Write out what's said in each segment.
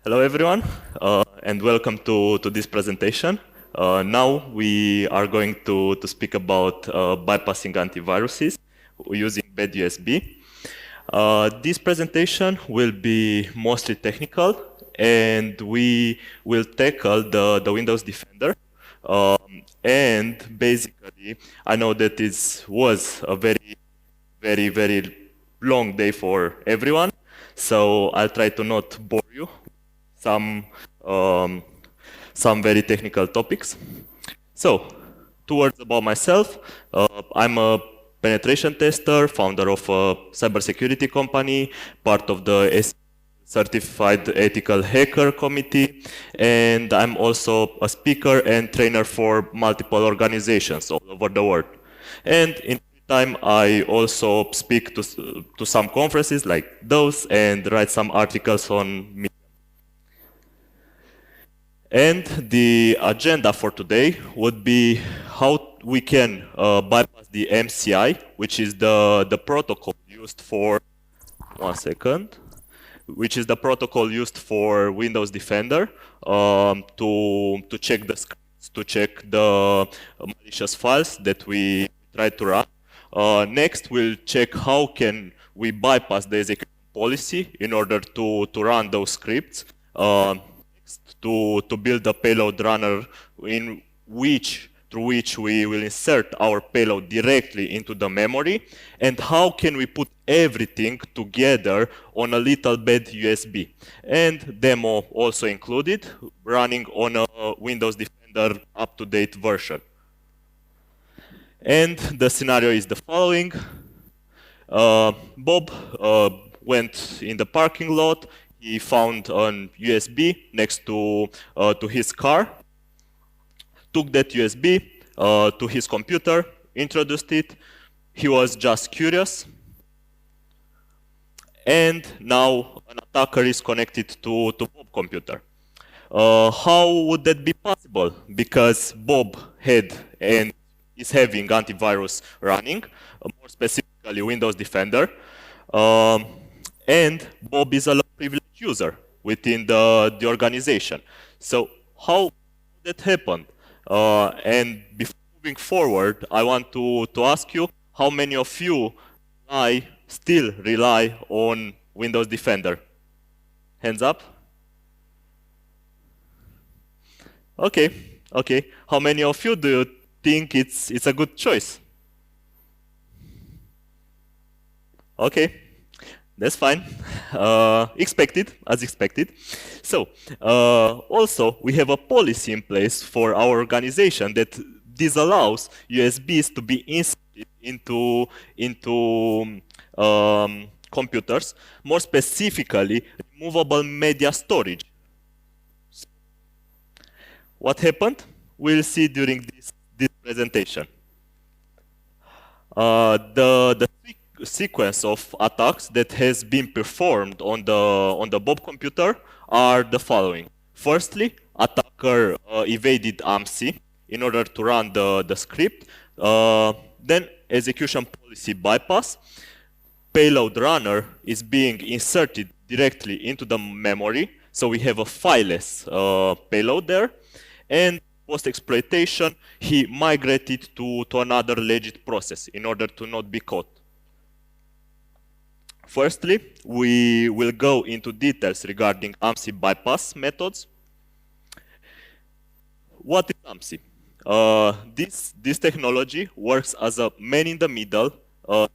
Hello everyone, and welcome to this presentation. Now we are going to speak about bypassing antiviruses using badUSB. This presentation will be mostly technical, and we will tackle the Windows Defender. And basically, I know that this was a very long day for everyone, so I'll try to not bore you some um, some very technical topics. So, two words about myself. I'm a penetration tester, founder of a cybersecurity company, part of the Certified Ethical Hacker Committee, and I'm also a speaker and trainer for multiple organizations all over the world. And in time, I also speak to some conferences like those and write some articles on media. And the agenda for today would be how we can bypass the MCI, which is the protocol used for, which is the protocol used for Windows Defender to check the scripts, to check the malicious files that we try to run. Next, we'll check how can we bypass the execution policy in order to run those scripts. To build a payload runner through which we will insert our payload directly into the memory, and how can we put everything together on a little badUSB. And demo also included, running on a Windows Defender up-to-date version. And the scenario is the following. Bob went in the parking lot. He found an USB next to his car, took that USB to his computer, introduced it. He was just curious. And now an attacker is connected to Bob's computer. How would that be possible? Because Bob had and is having antivirus running, more specifically Windows Defender. And Bob is a low-privileged user within the organization. So how did that happen? And before moving forward, I want to ask you, how many of you still rely on Windows Defender? Hands up. Okay. How many of you do you think it's a good choice? Okay. That's fine, as expected. So, also, we have a policy in place for our organization that disallows USBs to be inserted into computers, more specifically, removable media storage. So, what happened? We'll see during this presentation. The sequence of attacks that has been performed on the Bob computer are the following. Firstly, attacker evaded AMSI in order to run the script. Then execution policy bypass. Payload runner is being inserted directly into the memory, so we have a fileless payload there. And post-exploitation, he migrated to another legit process in order to not be caught. Firstly, we will go into details regarding AMSI bypass methods. What is AMSI? This technology works as a man-in-the-middle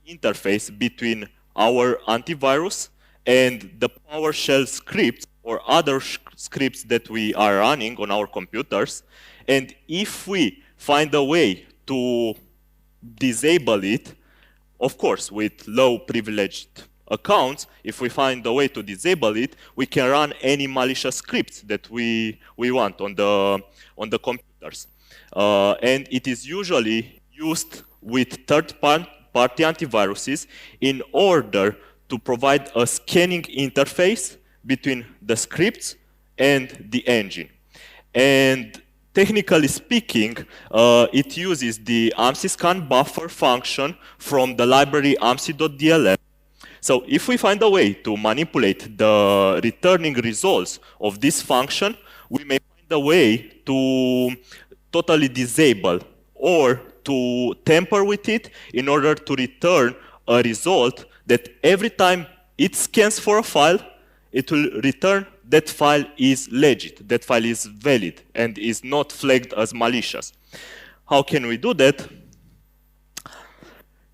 interface between our antivirus and the PowerShell scripts or other scripts that we are running on our computers. And if we find a way to disable it, of course, with low privileged accounts, if we find a way to disable it, we can run any malicious scripts that we want on the computers. And it is usually used with third-party antiviruses in order to provide a scanning interface between the scripts and the engine. And technically speaking, it uses the AMSI scan buffer function from the library AMSI.dll So if we find a way to manipulate the returning results of this function, we may find a way to totally disable or to tamper with it in order to return a result that every time it scans for a file, it will return that file is legit, that file is valid, and is not flagged as malicious. How can we do that?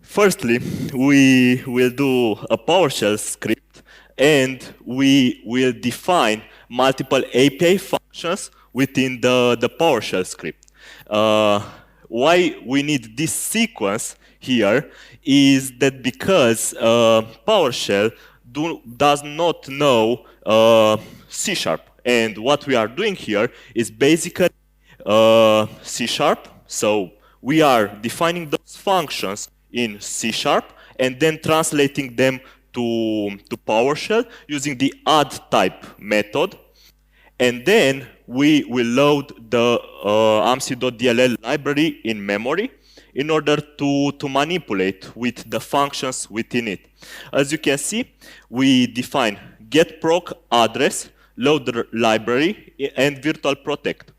Firstly, we will do a PowerShell script, and we will define multiple API functions within the PowerShell script. Why we need this sequence here is that because PowerShell does not know C#, and what we are doing here is basically C#. So we are defining those functions in C# and then translating them to PowerShell using the add type method. And then we will load the amc.dll library in memory in order to manipulate with the functions within it. As you can see, we define getProc address, load library, and virtual protect.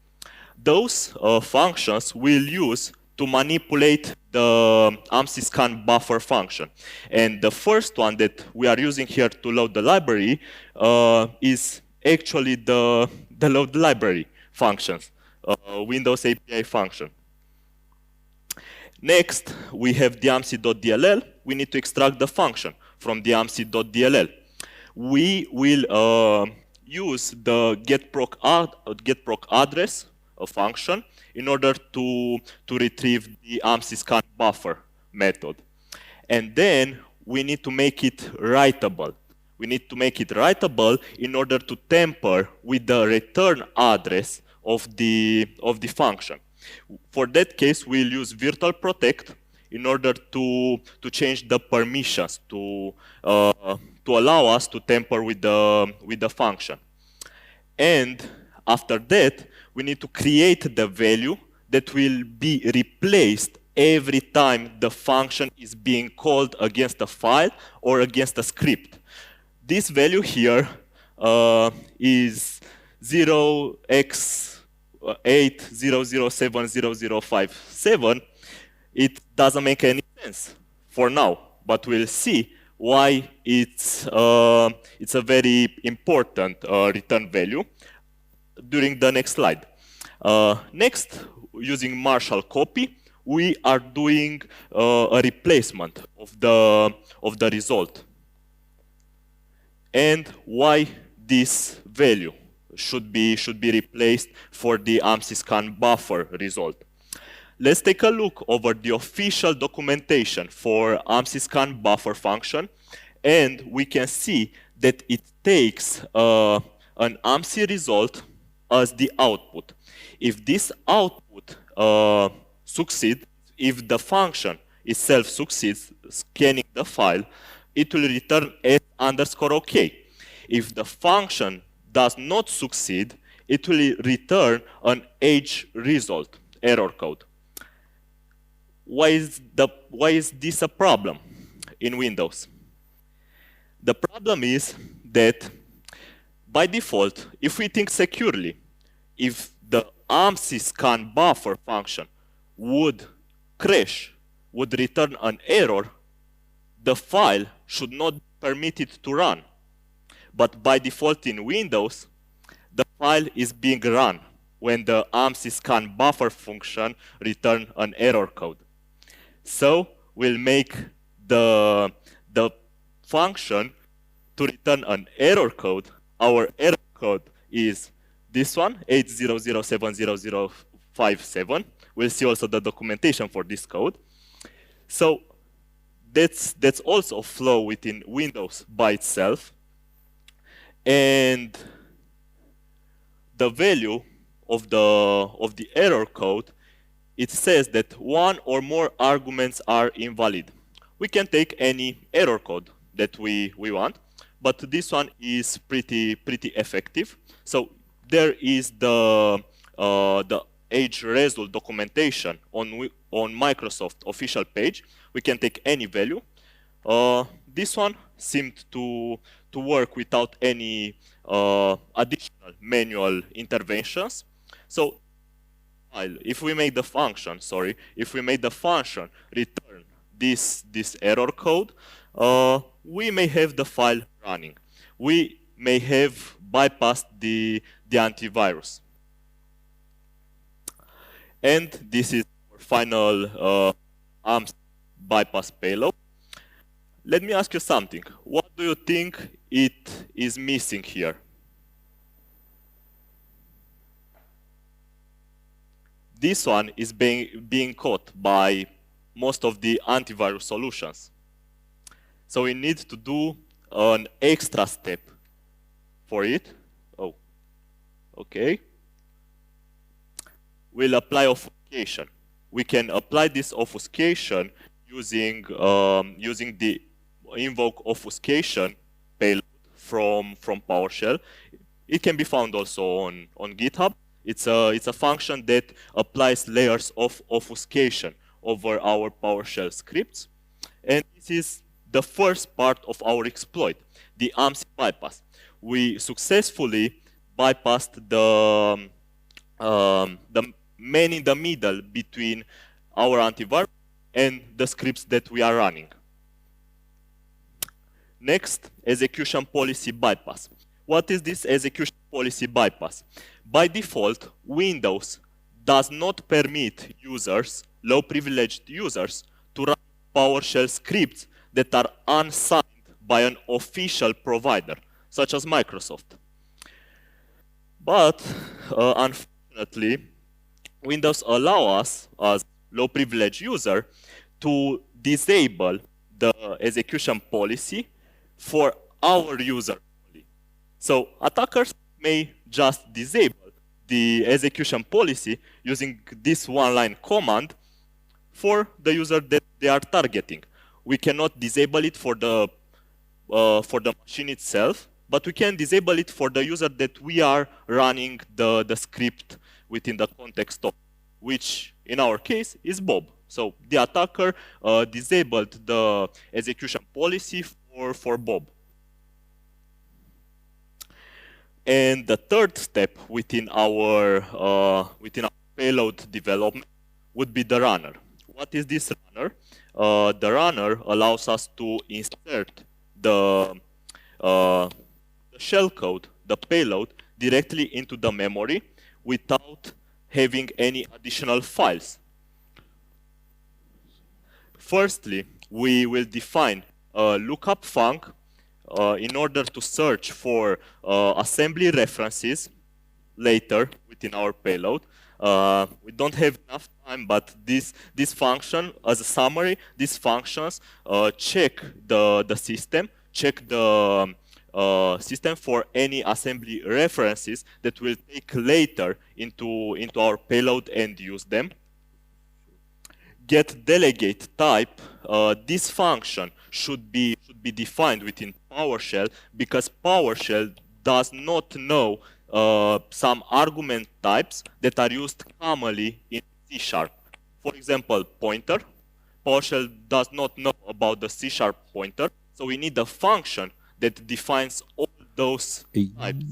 Those functions we'll use to manipulate the amc-scan buffer function. And the first one that we are using here to load the library is actually the load library functions, Windows API function. Next, we have the amc.dll. We need to extract the function from the amc.dll. We will use the getProc address function in order to retrieve the amc-scan buffer method. And then we need to make it writable. We need to make it writable in order to tamper with the return address of the function. For that case, we'll use virtual protect in order to change the permissions to allow us to tamper with the function. And after that, we need to create the value that will be replaced every time the function is being called against a file or against a script. This value here is 0x800700057. It doesn't make any sense for now, but we'll see why it's a very important return value during the next slide. Next, using Marshall copy, we are doing a replacement of the result. And why this value should be replaced for the amc-scan buffer result. Let's take a look over the official documentation for amc-scan buffer function, and we can see that it takes an amc result as the output. If this output succeeds, if the function itself succeeds scanning the file, it will return s_OK. If the function does not succeed, it will return an age result, error code. Why is this a problem in Windows? The problem is that by default, if we think securely, if the amc-scan buffer function would crash, would return an error, the file should not be permitted to run. But by default in Windows, the file is being run when the amc-scan buffer function returns an error code. So we'll make the function to return an error code. Our error code is this one, 800700057. We'll see also the documentation for this code. So that's also a flow within Windows by itself. And the value of the error code, it says that one or more arguments are invalid. We can take any error code that we want, but this one is pretty effective. So there is the age result documentation on Microsoft official page. We can take any value. This one seemed to work without any additional manual interventions. So if we make the function, return this error code, we may have the file running. We may have bypassed the antivirus. And this is our final AMS bypass payload. Let me ask you something. What do you think it is missing here? This one is being caught by most of the antivirus solutions. So we need to do an extra step for it. Oh, okay. We'll apply obfuscation. We can apply this obfuscation using the invoke obfuscation payload from PowerShell. It can be found also on GitHub. It's a function that applies layers of obfuscation over our PowerShell scripts. And this is the first part of our exploit, the AMS bypass. We successfully bypassed the man in the middle between our antivirus and the scripts that we are running. Next, execution policy bypass. What is this execution policy bypass? By default, Windows does not permit users, low-privileged users, to run PowerShell scripts that are unsigned by an official provider, such as Microsoft. But, unfortunately, Windows allows us, as low-privileged user, to disable the execution policy for our user only. So attackers may just disable the execution policy using this one-line command for the user that they are targeting. We cannot disable it for the machine itself, but we can disable it for the user that we are running the script within the context of, which in our case is Bob. So the attacker disabled the execution policy for Bob. And the third step within our payload development would be the runner. What is this runner? The runner allows us to insert the shellcode, the payload, directly into the memory without having any additional files. Firstly, we will define a lookup func in order to search for assembly references later within our payload. We don't have enough time, but this function, as a summary, these functions check the system, check the system for any assembly references that we'll take later into our payload and use them. Get delegate type, this function should be defined within PowerShell because PowerShell does not know some argument types that are used commonly in C#. For example, pointer. PowerShell does not know about the C# pointer, so we need a function that defines all those types.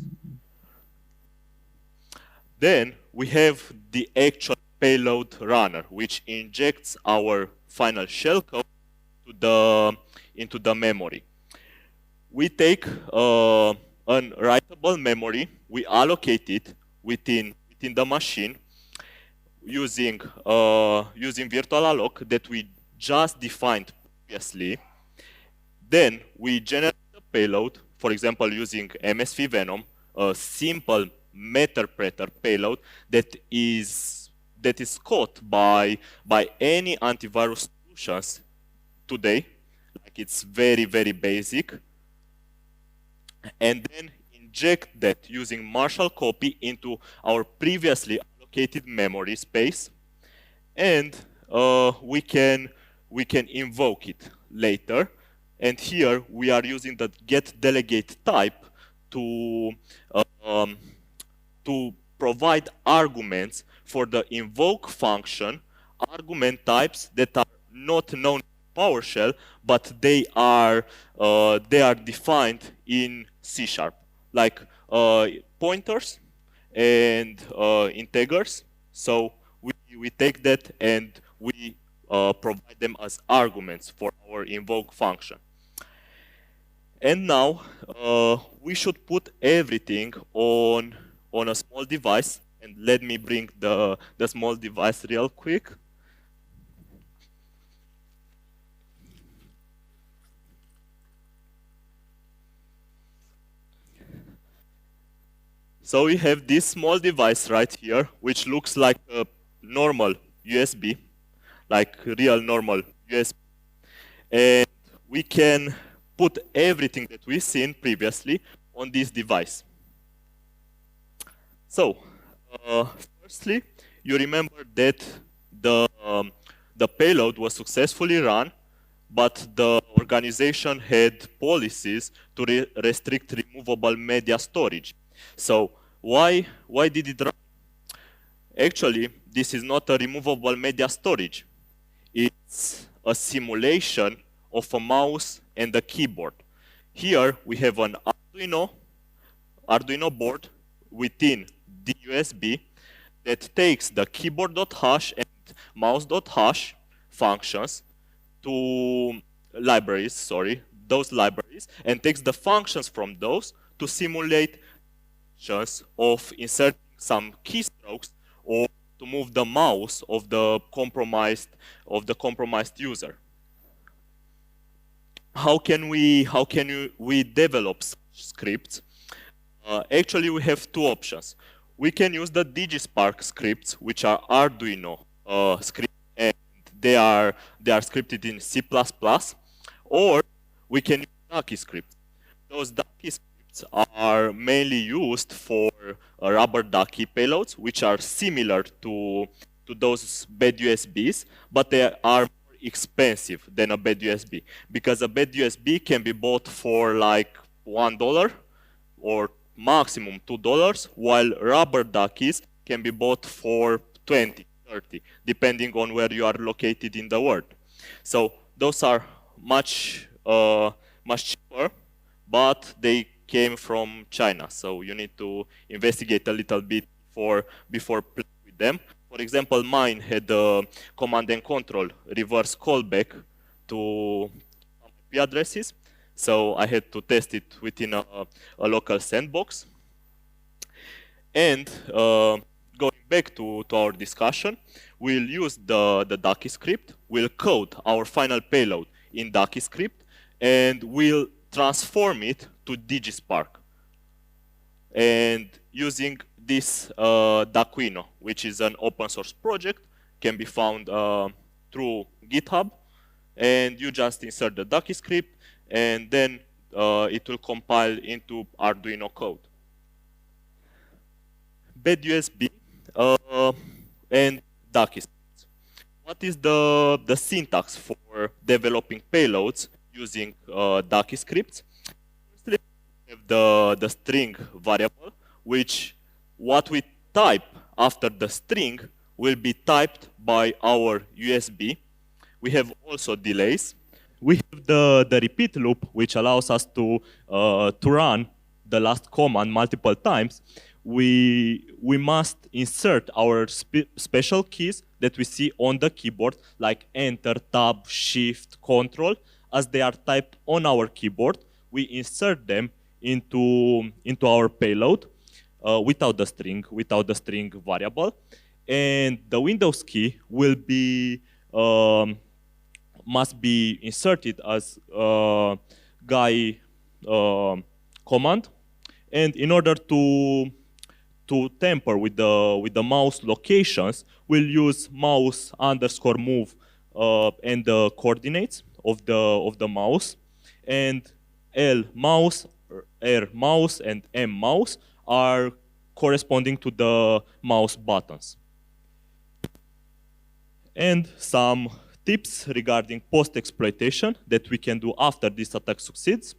Then we have the actual payload runner, which injects our final shellcode into the memory. We take an writable memory, we allocate it within the machine using virtualalloc that we just defined previously. Then we generate the payload, for example, using MSV Venom, a simple meterpreter payload that is caught by any antivirus solutions today. Like, it's very, very basic. And then inject that using Marshall copy into our previously allocated memory space, and we can invoke it later. And here we are using the getDelegate type to provide arguments for the invoke function, argument types that are not known PowerShell, but they are defined in C#, like pointers and integers. So we take that and we provide them as arguments for our invoke function. And now we should put everything on a small device. And let me bring the small device real quick. So we have this small device right here, which looks like a normal USB, like real normal USB. And we can put everything that we've seen previously on this device. So, firstly, you remember that the payload was successfully run, but the organization had policies to restrict removable media storage. So why did it run? Actually, this is not a removable media storage. It's a simulation of a mouse and a keyboard. Here we have an Arduino board within the USB that takes the keyboard.hash and mouse.hash functions to those libraries, and takes the functions from those to simulate of inserting some keystrokes or to move the mouse of the compromised user. How can we develop such scripts? Actually, we have two options. We can use the DigiSpark scripts, which are Arduino scripts, and they are scripted in C++, or we can use Ducky scripts. Those Ducky scripts are mainly used for rubber ducky payloads, which are similar to those badUSBs, but they are more expensive than a badUSB, because a badUSB can be bought for like $1 or maximum $2, while rubber duckies can be bought for 20, 30, depending on where you are located in the world. So those are much cheaper, but they came from China. So you need to investigate a little bit before playing with them. For example, mine had a command and control reverse callback to IP addresses. So I had to test it within a local sandbox. And going back to our discussion, we'll use the Ducky script. We'll code our final payload in Ducky script, and we'll transform it to DigiSpark. And using this Duckino, which is an open source project, can be found through GitHub. And you just insert the Ducky script, and then it will compile into Arduino code. badUSB and Ducky scripts. What is the syntax for developing payloads using Ducky scripts? Firstly, we have the string variable, which what we type after the string will be typed by our USB. We have also delays. We have the repeat loop, which allows us to run the last command multiple times. We must insert our special keys that we see on the keyboard, like Enter, Tab, Shift, Control, as they are typed on our keyboard. We insert them into our payload without the string variable, and the Windows key will be must be inserted as guy command. And in order to tamper with the mouse locations, we'll use mouse underscore move and the coordinates of the mouse, and L mouse, R mouse, and M mouse are corresponding to the mouse buttons. And some tips regarding post-exploitation that we can do after this attack succeeds.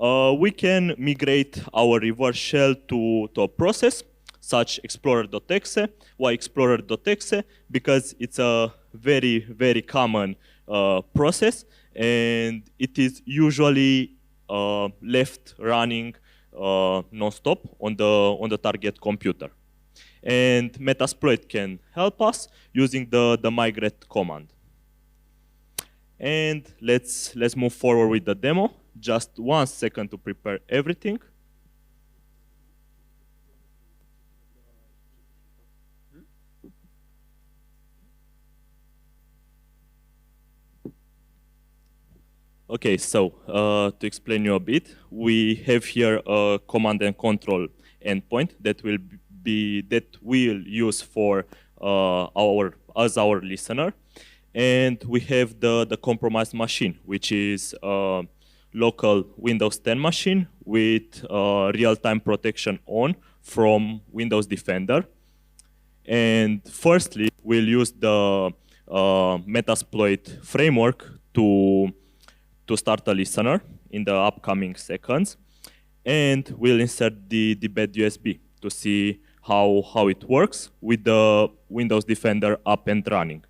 We can migrate our reverse shell to a process such explorer.exe. Why explorer.exe? Because it's a very, very common process, and it is usually left running non-stop on the target computer. And Metasploit can help us using the migrate command. And let's move forward with the demo. Just 1 second to prepare everything. Okay, so to explain you a bit, we have here a command and control endpoint that we'll use for as our listener, and we have the compromised machine, which is a local Windows 10 machine with real-time protection on from Windows Defender. And firstly, we'll use the Metasploit framework to start a listener in the upcoming seconds, and we'll insert the badUSB to see how it works with the Windows Defender up and running.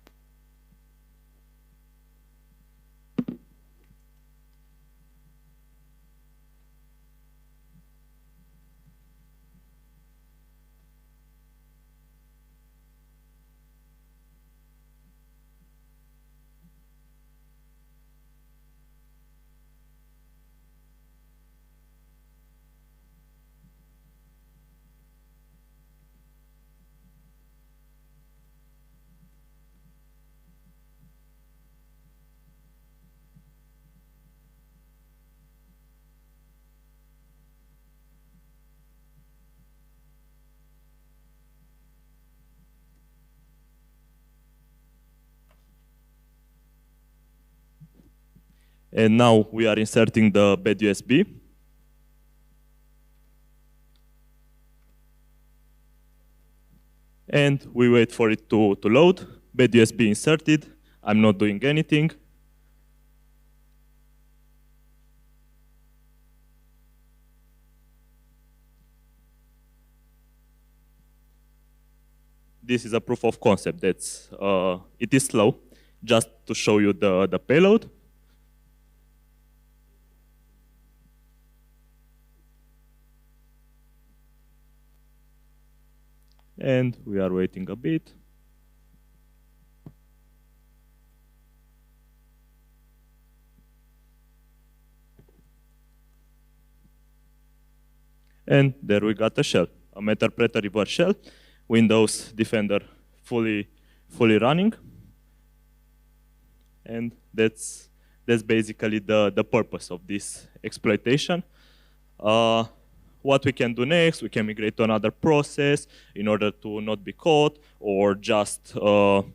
And now we are inserting the badUSB. And we wait for it to load. badUSB inserted. I'm not doing anything. This is a proof of concept. That's it is slow, just to show you the payload. And we are waiting a bit. And there we got a shell, a Meterpreter reverse shell, Windows Defender fully running. And that's basically the purpose of this exploitation. What we can do next, we can migrate to another process in order to not be caught, or just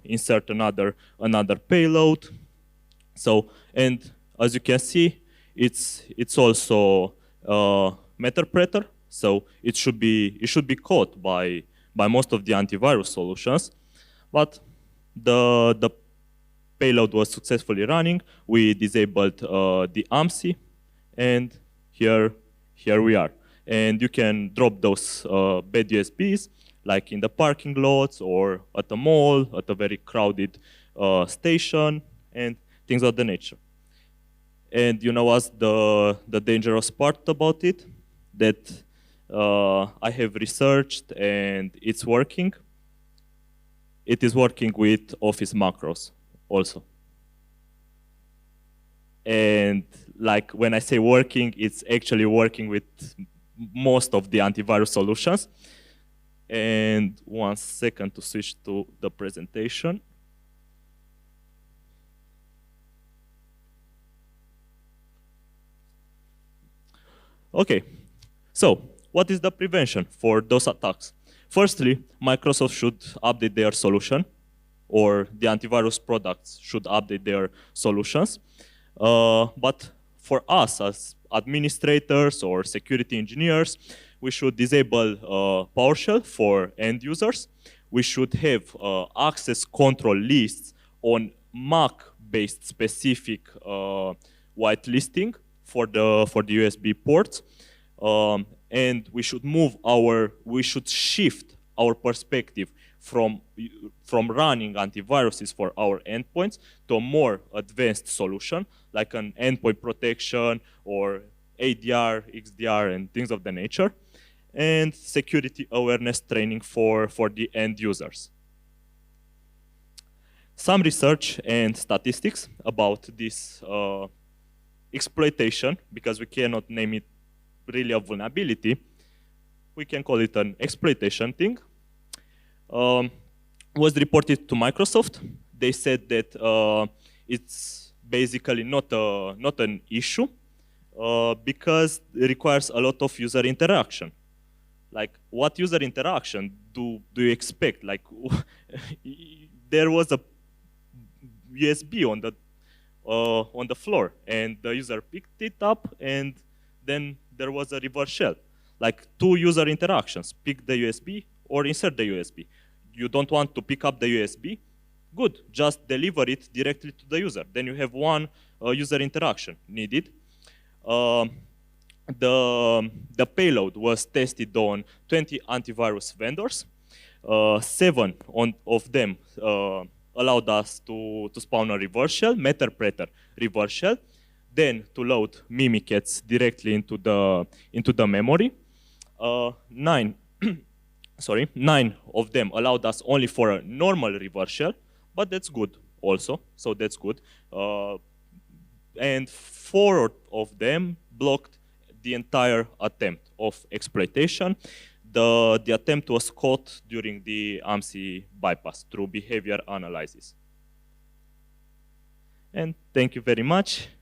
insert another payload. So, and as you can see, it's also Meterpreter, so it should be caught by most of the antivirus solutions. But the payload was successfully running. We disabled the AMSI, and here we are. And you can drop those badUSBs, like in the parking lots or at a mall, at a very crowded station, and things of the nature. And you know what's the dangerous part about it? That I have researched, and it's working. It is working with Office macros also. And like when I say working, it's actually working with most of the antivirus solutions. And 1 second to switch to the presentation. Okay, so what is the prevention for those attacks? Firstly, Microsoft should update their solution, or the antivirus products should update their solutions. But for us as administrators or security engineers, we should disable PowerShell for end users. We should have access control lists on Mac-based specific whitelisting for the USB ports. and we should shift our perspective from running antiviruses for our endpoints to a more advanced solution, like an endpoint protection or ADR, XDR, and things of the nature, and security awareness training for the end users. Some research and statistics about this exploitation, because we cannot name it really a vulnerability, we can call it an exploitation thing, was reported to Microsoft. They said that it's basically not an issue because it requires a lot of user interaction. Like, what user interaction do you expect? Like, there was a USB on the floor, and the user picked it up, and then there was a reverse shell. Like, 2 user interactions: pick the USB or insert the USB. You don't want to pick up the USB? Good, just deliver it directly to the user. Then you have 1 user interaction needed. The payload was tested on 20 antivirus vendors. 7 of them allowed us to spawn a reverse shell, Meterpreter reverse shell, then to load Mimikatz directly into the memory. 9 of them allowed us only for a normal reverse shell, but that's good also, so that's good. And 4 of them blocked the entire attempt of exploitation. The attempt was caught during the AMSI bypass through behavior analysis. And thank you very much.